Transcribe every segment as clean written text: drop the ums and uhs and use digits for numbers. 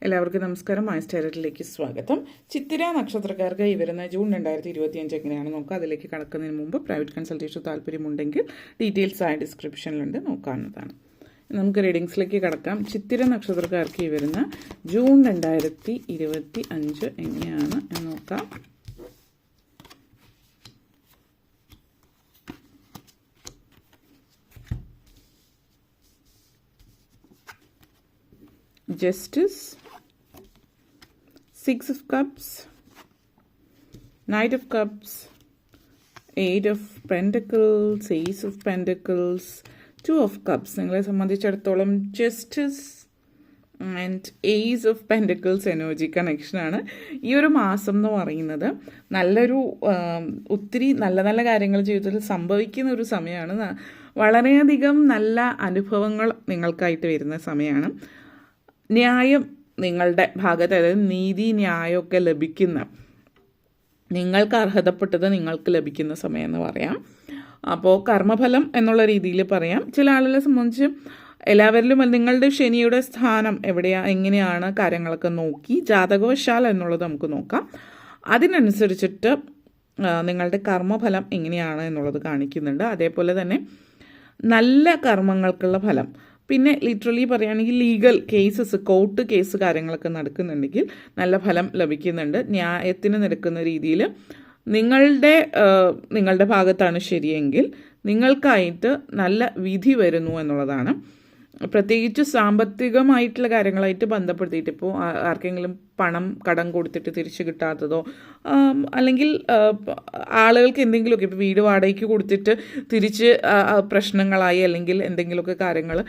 എല്ലാവർക്കും നമസ്കാരം. മാസ്റ്റേറിലേക്ക് സ്വാഗതം. ചിത്തിര നക്ഷത്രക്കാർക്ക് ഈ വരുന്ന ജൂൺ 2025 എങ്ങനെയാണ് നോക്കുക. അതിലേക്ക് കടക്കുന്നതിന് മുമ്പ് പ്രൈവറ്റ് കൺസൾട്ടേഷൻ താല്പര്യമുണ്ടെങ്കിൽ ഡീറ്റെയിൽസ് ആയ ഡിസ്ക്രിപ്ഷനിലുണ്ട്, നോക്കാവുന്നതാണ്. നമുക്ക് റീഡിങ്സിലേക്ക് കടക്കാം. ചിത്തിര നക്ഷത്രക്കാർക്ക് ഈ വരുന്ന ജൂൺ 2025 എങ്ങനെയാണ് എന്ന് നോക്കാം. Justice, Six of Cups, Knight of Cups, Eight of Pentacles, Ace of Pentacles, Two of Cups. നിങ്ങളെ സംബന്ധിച്ചിടത്തോളം justice and ace of pentacles energy കണക്ഷനാണ് ഈ ഒരു മാസം എന്ന് പറയുന്നത്. നല്ലൊരു ഒത്തിരി നല്ല നല്ല കാര്യങ്ങൾ ജീവിതത്തിൽ സംഭവിക്കുന്ന ഒരു സമയമാണ്. വളരെയധികം നല്ല അനുഭവങ്ങൾ നിങ്ങൾക്കായിട്ട് വരുന്ന സമയമാണ്. ന്യായം നിങ്ങളുടെ ഭാഗത്ത്, അതായത് നീതി ന്യായമൊക്കെ ലഭിക്കുന്ന, നിങ്ങൾക്ക് അർഹതപ്പെട്ടത് നിങ്ങൾക്ക് ലഭിക്കുന്ന സമയം എന്ന് പറയാം. അപ്പോൾ കർമ്മഫലം എന്നുള്ള രീതിയിൽ പറയാം. ചില ആളുകളെ സംബന്ധിച്ച് എല്ലാവരിലും നിങ്ങളുടെ ശനിയുടെ സ്ഥാനം എങ്ങനെയാണ് കാര്യങ്ങളൊക്കെ നോക്കി ജാതകവശാൽ എന്നുള്ളത് നമുക്ക് നോക്കാം. അതിനനുസരിച്ചിട്ട് നിങ്ങളുടെ കർമ്മഫലം എങ്ങനെയാണ് എന്നുള്ളത് കാണിക്കുന്നുണ്ട്. അതേപോലെ തന്നെ നല്ല കർമ്മങ്ങൾക്കുള്ള ഫലം, പിന്നെ ലിറ്ററലി പറയുകയാണെങ്കിൽ ലീഗൽ കേസസ്, കോർട്ട് കേസ് കാര്യങ്ങളൊക്കെ നടക്കുന്നുണ്ടെങ്കിൽ നല്ല ഫലം ലഭിക്കുന്നുണ്ട്. ന്യായത്തിന് നിരക്കുന്ന രീതിയിൽ നിങ്ങളുടെ ഭാഗത്താണ് ശരിയെങ്കിൽ നിങ്ങൾക്കായിട്ട് നല്ല വിധി വരുന്നു എന്നുള്ളതാണ്. പ്രത്യേകിച്ച് സാമ്പത്തികമായിട്ടുള്ള കാര്യങ്ങളായിട്ട് ബന്ധപ്പെടുത്തിയിട്ട്, ഇപ്പോൾ ആർക്കെങ്കിലും പണം കടം കൊടുത്തിട്ട് തിരിച്ചു കിട്ടാത്തതോ, അല്ലെങ്കിൽ ആളുകൾക്ക് എന്തെങ്കിലുമൊക്കെ, ഇപ്പോൾ വീട് വാടകയ്ക്ക് കൊടുത്തിട്ട് തിരിച്ച് പ്രശ്നങ്ങളായി, അല്ലെങ്കിൽ എന്തെങ്കിലുമൊക്കെ കാര്യങ്ങൾ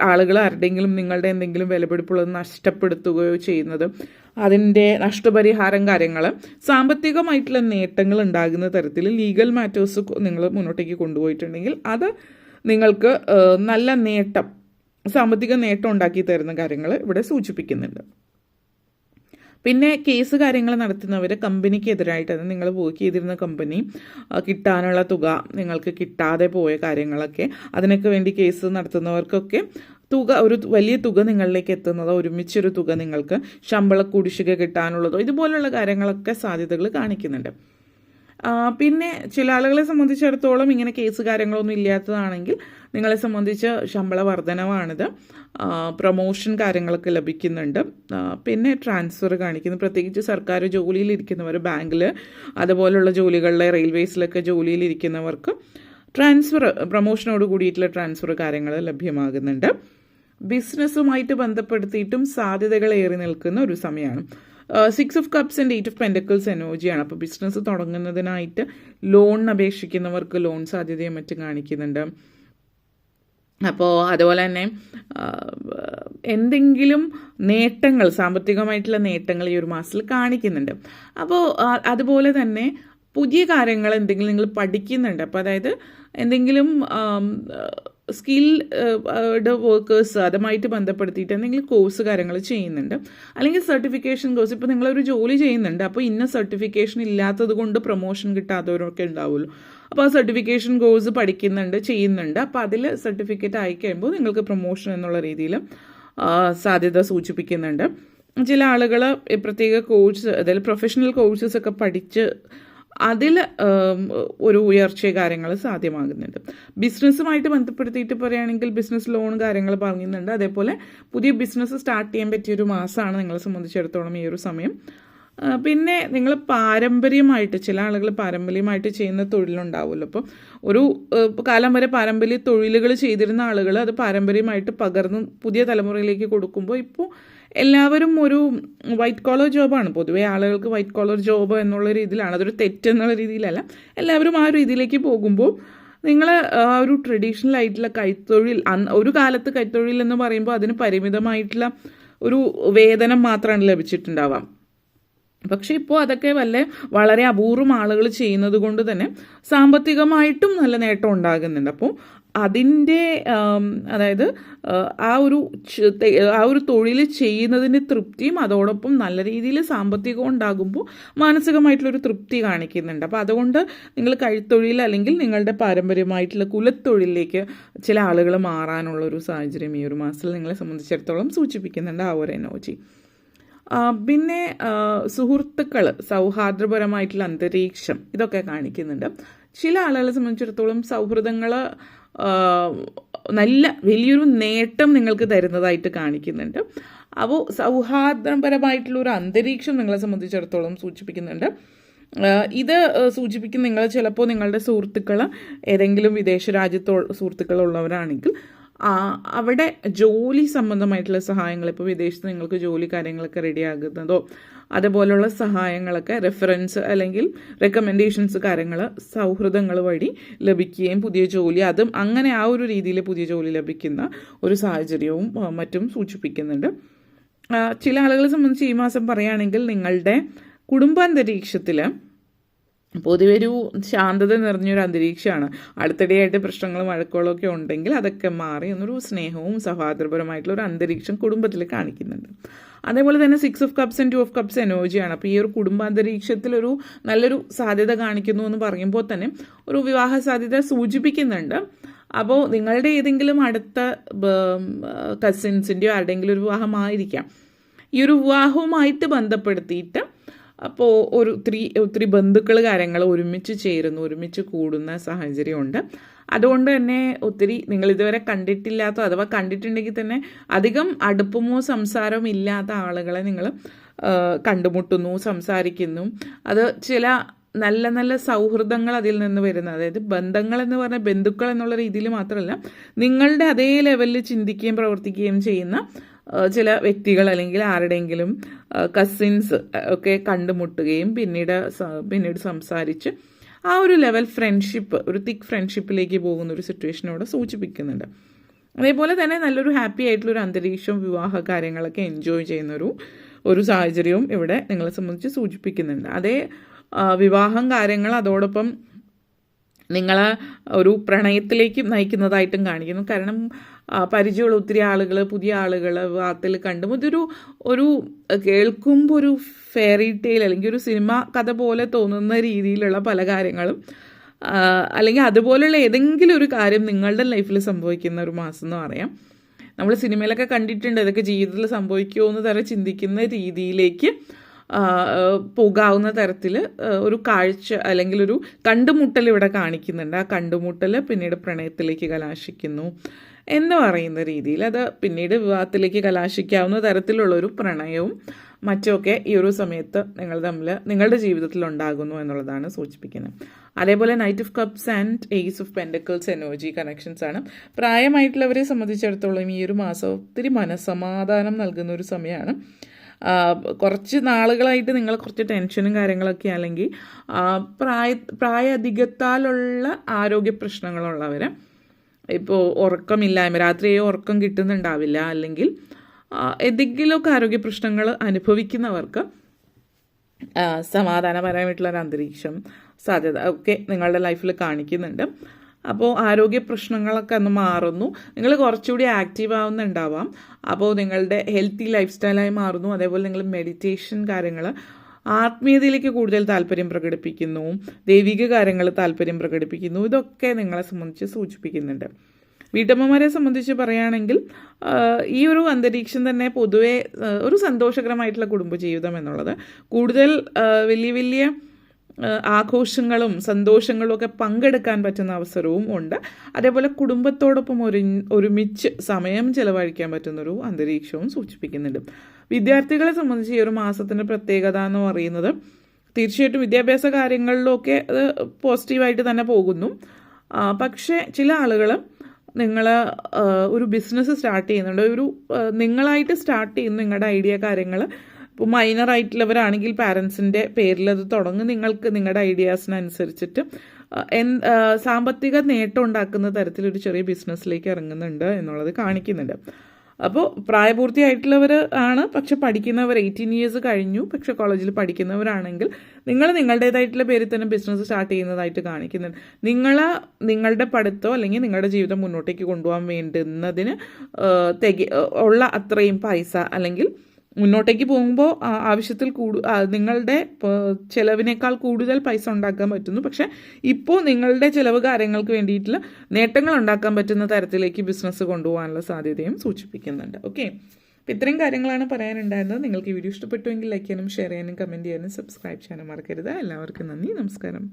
ആളുകൾ ആരുടെയെങ്കിലും നിങ്ങളുടെ എന്തെങ്കിലും വിലപിടിപ്പുള്ളത് നഷ്ടപ്പെടുത്തുകയോ ചെയ്യുന്നത്, അതിൻ്റെ നഷ്ടപരിഹാരം കാര്യങ്ങൾ, സാമ്പത്തികമായിട്ടുള്ള നേട്ടങ്ങൾ ഉണ്ടാകുന്ന തരത്തിൽ ലീഗൽ മാറ്റേഴ്സ് നിങ്ങൾ മുന്നോട്ടേക്ക് കൊണ്ടുപോയിട്ടുണ്ടെങ്കിൽ അത് നിങ്ങൾക്ക് നല്ല നേട്ടം, സാമ്പത്തിക നേട്ടം ഉണ്ടാക്കി തരുന്ന കാര്യങ്ങൾ ഇവിടെ സൂചിപ്പിക്കുന്നുണ്ട്. പിന്നെ കേസ് കാര്യങ്ങൾ നടത്തുന്നവർ കമ്പനിക്ക് എതിരായിട്ട്, അത് നിങ്ങൾ വർക്ക് ചെയ്തിരുന്ന കമ്പനി കിട്ടാനുള്ള തുക നിങ്ങൾക്ക് കിട്ടാതെ പോയ കാര്യങ്ങളൊക്കെ, അതിനൊക്കെ വേണ്ടി കേസ് നടത്തുന്നവർക്കൊക്കെ ഒരു വലിയ തുക നിങ്ങളിലേക്ക് എത്തുന്നതോ, ഒരുമിച്ചൊരു തുക നിങ്ങൾക്ക് ശമ്പള കുടിശ്ശിക കിട്ടാനുള്ളതോ, ഇതുപോലുള്ള കാര്യങ്ങളൊക്കെ സാധ്യതകൾ കാണിക്കുന്നുണ്ട്. പിന്നെ ചില ആളുകളെ സംബന്ധിച്ചിടത്തോളം ഇങ്ങനെ കേസ് കാര്യങ്ങളൊന്നും ഇല്ലാത്തതാണെങ്കിൽ നിങ്ങളെ സംബന്ധിച്ച് ശമ്പള വർധനവാണിത്. പ്രൊമോഷൻ കാര്യങ്ങളൊക്കെ ലഭിക്കുന്നുണ്ട്. പിന്നെ ട്രാൻസ്ഫർ കാണിക്കുന്നു. പ്രത്യേകിച്ച് സർക്കാർ ജോലിയിലിരിക്കുന്നവർ, ബാങ്കിൽ അതുപോലുള്ള ജോലികളിലെ, റെയിൽവേസിലൊക്കെ ജോലിയിലിരിക്കുന്നവർക്ക് ട്രാൻസ്ഫർ, പ്രൊമോഷനോട് കൂടിയിട്ടുള്ള ട്രാൻസ്ഫർ കാര്യങ്ങൾ ലഭ്യമാകുന്നുണ്ട്. ബിസിനസ്സുമായിട്ട് ബന്ധപ്പെടുത്തിയിട്ടും സാധ്യതകൾ ഏറി നിൽക്കുന്ന ഒരു സമയമാണ്. Six of cups and eight of pentacles എനർജിയാണ്. അപ്പോൾ ബിസിനസ് തുടങ്ങുന്നതിനായിട്ട് ലോണിന് അപേക്ഷിക്കുന്നവർക്ക് ലോൺ സാധ്യതയും മറ്റും കാണിക്കുന്നുണ്ട്. അപ്പോൾ അതുപോലെ തന്നെ എന്തെങ്കിലും നേട്ടങ്ങൾ, സാമ്പത്തികമായിട്ടുള്ള നേട്ടങ്ങൾ ഈ ഒരു മാസത്തിൽ കാണിക്കുന്നുണ്ട്. അപ്പോൾ അതുപോലെ തന്നെ പുതിയ കാര്യങ്ങൾ എന്തെങ്കിലും നിങ്ങൾ പഠിക്കുന്നുണ്ട്. അപ്പോൾ അതായത് എന്തെങ്കിലും സ്കിൽഡ് വർക്കേഴ്സ് അതുമായിട്ട് ബന്ധപ്പെടുത്തിയിട്ട് എന്തെങ്കിലും കോഴ്സ് കാര്യങ്ങൾ ചെയ്യുന്നുണ്ട്, അല്ലെങ്കിൽ സർട്ടിഫിക്കേഷൻ കോഴ്സ്. ഇപ്പോൾ നിങ്ങളൊരു ജോലി ചെയ്യുന്നുണ്ട്, അപ്പോൾ ഇന്ന സർട്ടിഫിക്കേഷൻ ഇല്ലാത്തത് കൊണ്ട് പ്രൊമോഷൻ കിട്ടാത്തവരൊക്കെ ഉണ്ടാവുമല്ലോ. അപ്പോൾ ആ സർട്ടിഫിക്കേഷൻ കോഴ്സ് ചെയ്യുന്നുണ്ട്. അപ്പോൾ അതിൽ സർട്ടിഫിക്കറ്റ് ആയി കഴിയുമ്പോൾ നിങ്ങൾക്ക് പ്രൊമോഷൻ എന്നുള്ള രീതിയിൽ സാധ്യത സൂചിപ്പിക്കുന്നുണ്ട്. ചില ആളുകൾ പ്രത്യേക കോഴ്സ്, അതായത് പ്രൊഫഷണൽ കോഴ്സസ് ഒക്കെ പഠിച്ച് അതിൽ ഒരു ഉയർച്ച കാര്യങ്ങൾ സാധ്യമാകുന്നുണ്ട്. ബിസിനസ്സുമായിട്ട് ബന്ധപ്പെടുത്തിയിട്ട് പറയുകയാണെങ്കിൽ ബിസിനസ് ലോൺ കാര്യങ്ങൾ പറയുന്നുണ്ട്. അതേപോലെ പുതിയ ബിസിനസ് സ്റ്റാർട്ട് ചെയ്യാൻ പറ്റിയൊരു മാസമാണ് നിങ്ങളെ സംബന്ധിച്ചിടത്തോളം ഈ ഒരു സമയം. പിന്നെ നിങ്ങൾ പാരമ്പര്യമായിട്ട്, ചില ആളുകൾ പാരമ്പര്യമായിട്ട് ചെയ്യുന്ന തൊഴിലുണ്ടാവുമല്ലോ. അപ്പോൾ ഒരു കാലം വരെ പാരമ്പര്യ തൊഴിലുകൾ ചെയ്തിരുന്ന ആളുകൾ അത് പാരമ്പര്യമായിട്ട് പകർന്ന് പുതിയ തലമുറയിലേക്ക് കൊടുക്കുമ്പോൾ ഇപ്പോൾ എല്ലാവരും ഒരു വൈറ്റ് കോളർ ജോബാണ്. പൊതുവേ ആളുകൾക്ക് വൈറ്റ് കോളർ ജോബ് എന്നുള്ള രീതിയിലാണ്, അതൊരു തെറ്റെന്നുള്ള രീതിയിലല്ല, എല്ലാവരും ആ രീതിയിലേക്ക് പോകുമ്പോൾ നിങ്ങൾ ആ ഒരു ട്രഡീഷണൽ ആയിട്ടുള്ള കൈത്തൊഴിൽ, ഒരു കാലത്ത് കൈത്തൊഴിൽ എന്ന് പറയുമ്പോൾ അതിന് പരിമിതമായിട്ടുള്ള ഒരു വേതനം മാത്രമാണ് ലഭിച്ചിട്ടുണ്ടാവാം. പക്ഷെ ഇപ്പോൾ അതൊക്കെ വളരെ അപൂർവം ആളുകൾ ചെയ്യുന്നത് കൊണ്ട് തന്നെ സാമ്പത്തികമായിട്ടും നല്ല നേട്ടം ഉണ്ടാകുന്നുണ്ട്. അപ്പോൾ അതിൻ്റെ അതായത് ആ ഒരു തൊഴിൽ ചെയ്യുന്നതിൻ്റെ തൃപ്തിയും അതോടൊപ്പം നല്ല രീതിയിൽ സാമ്പത്തികം ഉണ്ടാകുമ്പോൾ മാനസികമായിട്ടുള്ളൊരു തൃപ്തി കാണിക്കുന്നുണ്ട്. അപ്പോൾ അതുകൊണ്ട് നിങ്ങൾ കൈത്തൊഴിൽ അല്ലെങ്കിൽ നിങ്ങളുടെ പാരമ്പര്യമായിട്ടുള്ള കുലത്തൊഴിലിലേക്ക് ചില ആളുകൾ മാറാനുള്ളൊരു സാഹചര്യം ഈ ഒരു മാസത്തിൽ നിങ്ങളെ സംബന്ധിച്ചിടത്തോളം സൂചിപ്പിക്കുന്നുണ്ട് ആ ഒരു എനർജി. പിന്നെ സുഹൃത്തുക്കൾ, സൗഹാർദ്ദപരമായിട്ടുള്ള അന്തരീക്ഷം, ഇതൊക്കെ കാണിക്കുന്നുണ്ട്. ചില ആളുകളെ സംബന്ധിച്ചിടത്തോളം സൗഹൃദങ്ങൾ നല്ല വലിയൊരു നേട്ടം നിങ്ങൾക്ക് തരുന്നതായിട്ട് കാണിക്കുന്നുണ്ട്. അപ്പോൾ സൗഹാർദ്ദപരമായിട്ടുള്ള ഒരു അന്തരീക്ഷം നിങ്ങളെ സംബന്ധിച്ചിടത്തോളം സൂചിപ്പിക്കുന്നുണ്ട്. ഇത് സൂചിപ്പിക്കും നിങ്ങൾ ചിലപ്പോൾ നിങ്ങളുടെ സുഹൃത്തുക്കൾ ഏതെങ്കിലും വിദേശ സുഹൃത്തുക്കളുള്ളവരാണെങ്കിൽ അവിടെ ജോലി സംബന്ധമായിട്ടുള്ള സഹായങ്ങൾ, ഇപ്പോൾ വിദേശത്ത് നിങ്ങൾക്ക് ജോലി കാര്യങ്ങളൊക്കെ റെഡിയാകുന്നതോ അതുപോലുള്ള സഹായങ്ങളൊക്കെ, റെഫറൻസ് അല്ലെങ്കിൽ റെക്കമെൻഡേഷൻസ് കാര്യങ്ങൾ സൗഹൃദങ്ങൾ വഴി ലഭിക്കുകയും പുതിയ ജോലി അതും അങ്ങനെ ആ ഒരു രീതിയിൽ പുതിയ ജോലി ലഭിക്കുന്ന ഒരു സാഹചര്യവും മറ്റും സൂചിപ്പിക്കുന്നുണ്ട്. ചില ആളുകളെ സംബന്ധിച്ച് ഈ മാസം പറയുകയാണെങ്കിൽ നിങ്ങളുടെ കുടുംബാന്തരീക്ഷത്തിൽ പൊതുവെ ഒരു ശാന്തത നിറഞ്ഞൊരു അന്തരീക്ഷമാണ്. അടുത്തിടെയായിട്ട് പ്രശ്നങ്ങളും വഴക്കുകളും ഒക്കെ ഉണ്ടെങ്കിൽ അതൊക്കെ മാറി എന്നൊരു സ്നേഹവും സഹോദരപരമായിട്ടുള്ള ഒരു അന്തരീക്ഷം കുടുംബത്തിൽ കാണിക്കുന്നുണ്ട്. അതേപോലെ തന്നെ 6 of Cups and 2 of Cups എനർജിയാണ്. അപ്പോൾ ഈ ഒരു കുടുംബാന്തരീക്ഷത്തിലൊരു നല്ലൊരു സാധ്യത കാണിക്കുന്നു എന്ന് പറയുമ്പോൾ തന്നെ ഒരു വിവാഹ സാധ്യത സൂചിപ്പിക്കുന്നുണ്ട്. അപ്പോൾ നിങ്ങളുടെ ഏതെങ്കിലും അടുത്ത കസിൻസിൻ്റെയോ ആരുടെയെങ്കിലും ഒരു വിവാഹമായിരിക്കാം. ഈ ഒരു വിവാഹവുമായിട്ട് ബന്ധപ്പെടുത്തിയിട്ട് അപ്പോൾ ഒത്തിരി ബന്ധുക്കൾ കാര്യങ്ങൾ ഒരുമിച്ച് ചേരുന്നു, ഒരുമിച്ച് കൂടുന്ന സാഹചര്യമുണ്ട്. അതുകൊണ്ട് തന്നെ ഒത്തിരി നിങ്ങൾ ഇതുവരെ കണ്ടിട്ടില്ലാത്ത അഥവാ കണ്ടിട്ടുണ്ടെങ്കിൽ തന്നെ അധികം അടുപ്പമോ സംസാരമോ ഇല്ലാത്ത ആളുകളെ നിങ്ങൾ കണ്ടുമുട്ടുന്നു, സംസാരിക്കുന്നു. അത് ചില നല്ല നല്ല സൗഹൃദങ്ങൾ അതിൽ നിന്ന് വരുന്ന, അതായത് ബന്ധങ്ങൾ എന്ന് പറഞ്ഞാൽ ബന്ധുക്കൾ എന്നുള്ള രീതിയിൽ മാത്രമല്ല, നിങ്ങളുടെ അതേ ലെവലിൽ ചിന്തിക്കുകയും പ്രവർത്തിക്കുകയും ചെയ്യുന്ന ചില വ്യക്തികൾ അല്ലെങ്കിൽ ആരുടെയെങ്കിലും കസിൻസ് ഒക്കെ കണ്ടുമുട്ടുകയും പിന്നീട് സംസാരിച്ച് ആ ഒരു ലെവൽ ഫ്രണ്ട്ഷിപ്പ്, ഒരു തിക്ക് ഫ്രണ്ട്ഷിപ്പിലേക്ക് പോകുന്ന ഒരു സിറ്റുവേഷനോടെ സൂചിപ്പിക്കുന്നുണ്ട്. അതേപോലെ തന്നെ നല്ലൊരു ഹാപ്പി ആയിട്ടുള്ളൊരു അന്തരീക്ഷവും വിവാഹ കാര്യങ്ങളൊക്കെ എൻജോയ് ചെയ്യുന്ന ഒരു സാഹചര്യവും ഇവിടെ നിങ്ങളെ സംബന്ധിച്ച് സൂചിപ്പിക്കുന്നുണ്ട്. അതേ വിവാഹം കാര്യങ്ങൾ അതോടൊപ്പം നിങ്ങളെ ഒരു പ്രണയത്തിലേക്ക് നയിക്കുന്നതായിട്ടും കാണിക്കുന്നു. കാരണം പരിചയമുള്ള ഒത്തിരി ആളുകൾ, പുതിയ ആളുകൾ വിവാഹത്തിൽ കണ്ടും ഒരു കേൾക്കുമ്പോൾ ഒരു ഫെയറി ടെയിൽ അല്ലെങ്കിൽ ഒരു സിനിമ കഥ പോലെ തോന്നുന്ന രീതിയിലുള്ള പല കാര്യങ്ങളും അല്ലെങ്കിൽ അതുപോലെയുള്ള ഏതെങ്കിലും ഒരു കാര്യം നിങ്ങളുടെ ലൈഫിൽ സംഭവിക്കുന്ന ഒരു മാസം എന്ന് പറയാം. നമ്മൾ സിനിമയിലൊക്കെ കണ്ടിട്ടുണ്ട്, ഇതൊക്കെ ജീവിതത്തിൽ സംഭവിക്കുമോ എന്ന് തരം ചിന്തിക്കുന്ന രീതിയിലേക്ക് പോകാവുന്ന തരത്തിൽ ഒരു കാഴ്ച അല്ലെങ്കിൽ ഒരു കണ്ടുമുട്ടൽ ഇവിടെ കാണിക്കുന്നുണ്ട്. ആ കണ്ടുമുട്ടൽ പിന്നീട് പ്രണയത്തിലേക്ക് കലാശിക്കുന്നു എന്ന് പറയുന്ന രീതിയിൽ അത് പിന്നീട് വിവാഹത്തിലേക്ക് കലാശിക്കാവുന്ന തരത്തിലുള്ളൊരു പ്രണയവും മറ്റുമൊക്കെ ഈ ഒരു സമയത്ത് നിങ്ങളുടെ ജീവിതത്തിൽ ഉണ്ടാകുന്നു എന്നുള്ളതാണ് സൂചിപ്പിക്കുന്നത്. അതേപോലെ knight of cups and ace of pentacles energy connections ആണ്. പ്രായമായിട്ടുള്ളവരെ സംബന്ധിച്ചിടത്തോളം ഈ ഒരു മാസം ഒത്തിരി മനസ്സമാധാനം നൽകുന്ന ഒരു സമയമാണ്. കുറച്ച് നാളുകളായിട്ട് നിങ്ങൾ കുറച്ച് ടെൻഷനും കാര്യങ്ങളൊക്കെ അല്ലെങ്കിൽ പ്രായാധികത്താലുള്ള ആരോഗ്യ പ്രശ്നങ്ങളുള്ളവർ, ഇപ്പോൾ ഉറക്കമില്ലായ്മ, രാത്രിയോ ഉറക്കം കിട്ടുന്നുണ്ടാവില്ല, അല്ലെങ്കിൽ എന്തെങ്കിലുമൊക്കെ ആരോഗ്യ പ്രശ്നങ്ങൾ അനുഭവിക്കുന്നവർക്ക് സമാധാനപരമായിട്ടുള്ളൊരു അന്തരീക്ഷം സാധ്യത ഒക്കെ നിങ്ങളുടെ ലൈഫിൽ കാണിക്കുന്നുണ്ട്. അപ്പോൾ ആരോഗ്യ പ്രശ്നങ്ങളൊക്കെ ഒന്ന് മാറുന്നു, നിങ്ങൾ കുറച്ചുകൂടി ആക്റ്റീവ് ആവുന്നുണ്ടാവാം. അപ്പോൾ നിങ്ങളുടെ ഹെൽത്തി ലൈഫ് സ്റ്റൈലായി മാറുന്നു. അതേപോലെ നിങ്ങൾ മെഡിറ്റേഷൻ കാര്യങ്ങൾ, ആത്മീയതയിലേക്ക് കൂടുതൽ താല്പര്യം പ്രകടിപ്പിക്കുന്നു, ദൈവിക കാര്യങ്ങൾ താല്പര്യം പ്രകടിപ്പിക്കുന്നു. ഇതൊക്കെ നിങ്ങളെ സംബന്ധിച്ച് സൂചിപ്പിക്കുന്നുണ്ട്. വീട്ടമ്മമാരെ സംബന്ധിച്ച് പറയുകയാണെങ്കിൽ ഈ ഒരു അന്തരീക്ഷം തന്നെ പൊതുവെ ഒരു സന്തോഷകരമായിട്ടുള്ള കുടുംബജീവിതം എന്നുള്ളത് കൂടുതൽ വലിയ ആഘോഷങ്ങളും സന്തോഷങ്ങളും ഒക്കെ പങ്കെടുക്കാൻ പറ്റുന്ന അവസരവും ഉണ്ട്. അതേപോലെ കുടുംബത്തോടൊപ്പം ഒരുമിച്ച് സമയം ചെലവഴിക്കാൻ പറ്റുന്നൊരു അന്തരീക്ഷവും സൂചിപ്പിക്കുന്നുണ്ട്. വിദ്യാർത്ഥികളെ സംബന്ധിച്ച് ഈ ഒരു മാസത്തിൻ്റെ പ്രത്യേകത എന്ന് പറയുന്നത് തീർച്ചയായിട്ടും വിദ്യാഭ്യാസ കാര്യങ്ങളിലൊക്കെ അത് പോസിറ്റീവായിട്ട് തന്നെ പോകുന്നു. പക്ഷേ ചില ആളുകൾ നിങ്ങൾ ഒരു ബിസിനസ് സ്റ്റാർട്ട് ചെയ്യുന്നുണ്ട്, നിങ്ങളായിട്ട് സ്റ്റാർട്ട് ചെയ്യുന്നു, നിങ്ങളുടെ ഐഡിയ കാര്യങ്ങൾ ഇപ്പോൾ മൈനറായിട്ടുള്ളവരാണെങ്കിൽ പാരൻസിൻ്റെ പേരിൽ അത് തുടങ്ങി നിങ്ങൾക്ക് നിങ്ങളുടെ ഐഡിയാസിനനുസരിച്ചിട്ട് സാമ്പത്തിക നേട്ടം ഉണ്ടാക്കുന്ന തരത്തിലൊരു ചെറിയ ബിസിനസ്സിലേക്ക് ഇറങ്ങുന്നുണ്ട് എന്നുള്ളത് കാണിക്കുന്നുണ്ട്. അപ്പോൾ പ്രായപൂർത്തിയായിട്ടുള്ളവർ ആണ്, പക്ഷെ പഠിക്കുന്നവർ 18 ഇയേഴ്സ് കഴിഞ്ഞു പക്ഷെ കോളേജിൽ പഠിക്കുന്നവരാണെങ്കിൽ നിങ്ങൾ നിങ്ങളുടേതായിട്ടുള്ള പേരിൽ തന്നെ ബിസിനസ് സ്റ്റാർട്ട് ചെയ്യുന്നതായിട്ട് കാണിക്കുന്നുണ്ട്. നിങ്ങളുടെ പഠിത്തം അല്ലെങ്കിൽ നിങ്ങളുടെ ജീവിതം മുന്നോട്ടേക്ക് കൊണ്ടുപോകാൻ വേണ്ടുന്നതിന് ഉള്ള അത്രയും പൈസ അല്ലെങ്കിൽ മുന്നോട്ടേക്ക് പോകുമ്പോൾ ആവശ്യത്തിൽ നിങ്ങളുടെ ചിലവിനേക്കാൾ കൂടുതൽ പൈസ ഉണ്ടാക്കാൻ പറ്റുന്നു. പക്ഷെ ഇപ്പോൾ നിങ്ങളുടെ ചിലവ് കാര്യങ്ങൾക്ക് വേണ്ടിയിട്ടുള്ള നേട്ടങ്ങൾ ഉണ്ടാക്കാൻ പറ്റുന്ന തരത്തിലേക്ക് ബിസിനസ് കൊണ്ടുപോകാനുള്ള സാധ്യതയും സൂചിപ്പിക്കുന്നുണ്ട്. ഓക്കെ, അപ്പോൾ ഇത്രയും കാര്യങ്ങളാണ് പറയാനുണ്ടായിരുന്നത്. നിങ്ങൾക്ക് ഈ വീഡിയോ ഇഷ്ടപ്പെട്ടുവെങ്കിൽ ലൈക്ക് ചെയ്യാനും ഷെയർ ചെയ്യാനും കമൻറ്റ് ചെയ്യാനും സബ്സ്ക്രൈബ് ചെയ്യാനും മറക്കരുത്. എല്ലാവർക്കും നന്ദി, നമസ്കാരം.